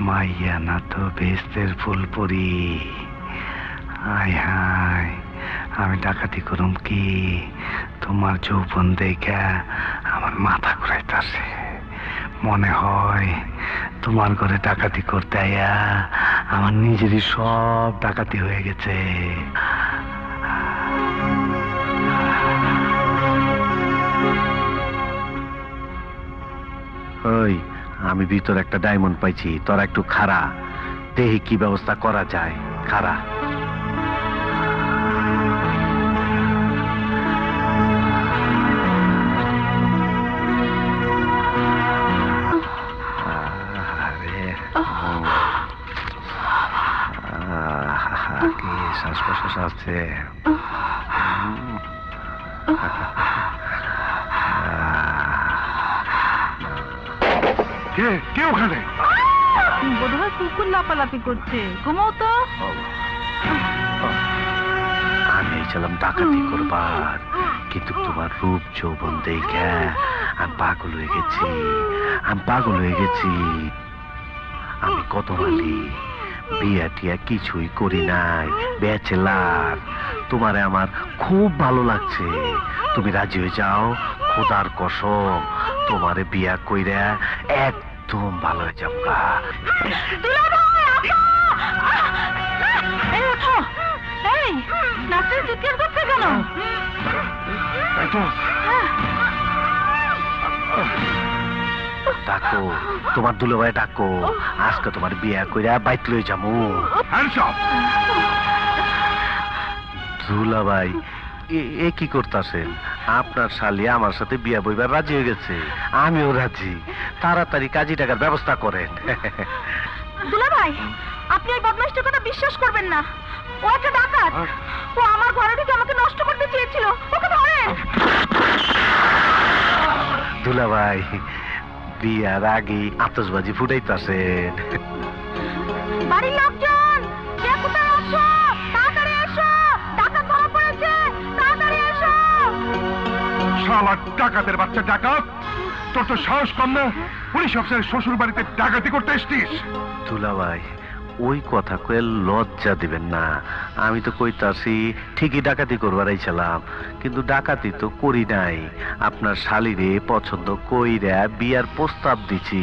মাইয়া না তো বেস্তের ফুলপুরি। হায় হায়, আমি ডাকাতি করুম কি? তোমার যৌবন দেখা আমার মাথা ঘুরাইতেছে। মনে হয় তোমার ঘরে ডাকাতি করতে আয়া আমার নিজেরই সব ডাকাতি হয়ে গেছে। ওই, আমি ভিতর একটা ডায়মন্ড পাইছি, তোরা একটু খাড়া, দেখি কি ব্যবস্থা করা যায়। খাড়া। কি শ্বাস প্রশ্বাস আছে? কে ওখানে? বোধহয় কুকুর লাপালাপি করছে। ঘুমাও তো। আমি ছিলাম ডাকাতি করবার, কিন্তু তোমার রূপ যৌবন দেখে আমি পাগল হয়ে গেছি। আমি কত মালি, বিয়া টিয়া কিছুই করি নাই, ব্যাচেলার। তোমারে আমার খুব ভালো লাগছে। তুমি রাজি হয়ে যাও, খোদার কসম তোমারে বিয়া কইরা একদম ভালো হয়ে যাবো। ডাকো, তোমার দুলাভাই ডাকো, আজকে তোমার বিয়া কইরা বাইক লই যামু। দুলাভাই এ কি করতেছেন? আপনার শালি আমার সাথে বিয়া বইবার রাজি হয়ে গেছে, আমিও রাজি। তাড়াতাড়ি কাজী টাকার ব্যবস্থা করেন। দুলাভাই, আপনি এই বদমাইশটার কথা বিশ্বাস করবেন না। ও একটা ডাকাত। ও আমার ঘরে ঢুকে আমাকে নষ্ট করতে চেয়েছিল। ওকে ধরেন। দুলাভাই, বিয়ার আগে আতশবাজি ফুটাইতেছেন। বাড়ির লোকজন, কে কোথায় আছো? তাড়াতাড়ি এসো, ডাকাত ধরা পড়েছে, তাড়াতাড়ি এসো। শালা ডাকাতের বাচ্চা ডাকাত, তোর তো সাহস কম না? পুলিশ অফিসারের শ্বশুর বাড়িতে ডাকাতি করতে এসছিস? দুলাভাই, ওই কথা কয়ে লজ্জা দিবেন না। আমি তো কইতাছি ঠিকই ডাকাতি করবার আইছিলাম, কিন্তু ডাকাতি তো করি নাই। আপনার শালিরে পছন্দ কইরা বিয়ার প্রস্তাব দিছি।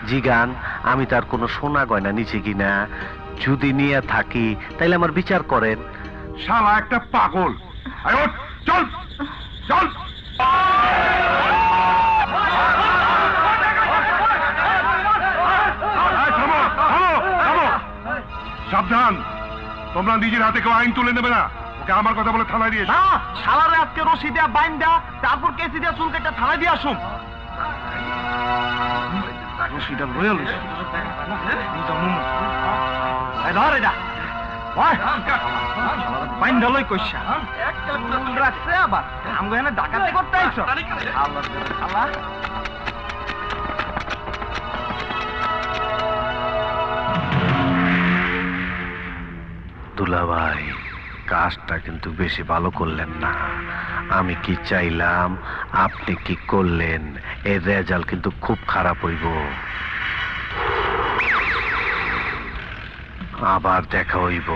জিগান আমি তার কোনো সোনা গয়না নিছি কিনা, যদি নিয়ে থাকি তাইলে আমার বিচার করেন। শালা একটা পাগল। আয় ওঠ, চল চল। সাবধান, তোমরা নিজের হাতে কেউ আইন তুলে নেবে না। ওকে আমার কথা বলে থানায় দিয়ে এসো। শালারে আজকে রশি দেয়া বাইন দেয়া, তারপর কেসি দেয়া চুলকে একটা থানায় দিয়ে আসুন। রশিটা রয়েল ধর এটা বাইন ঢালই কইসা রাখছে। আবার আমগো এখানে ডাকাতি করতে আইছো? আল্লাহ দুলাভাই, কাজটা কিন্তু বেশি ভালো করলেন না। আমি কি চাইলাম, আপনি কি করলেন, এর রেজাল্ট কিন্তু খুব খারাপ হইব। আবার দেখা হইব।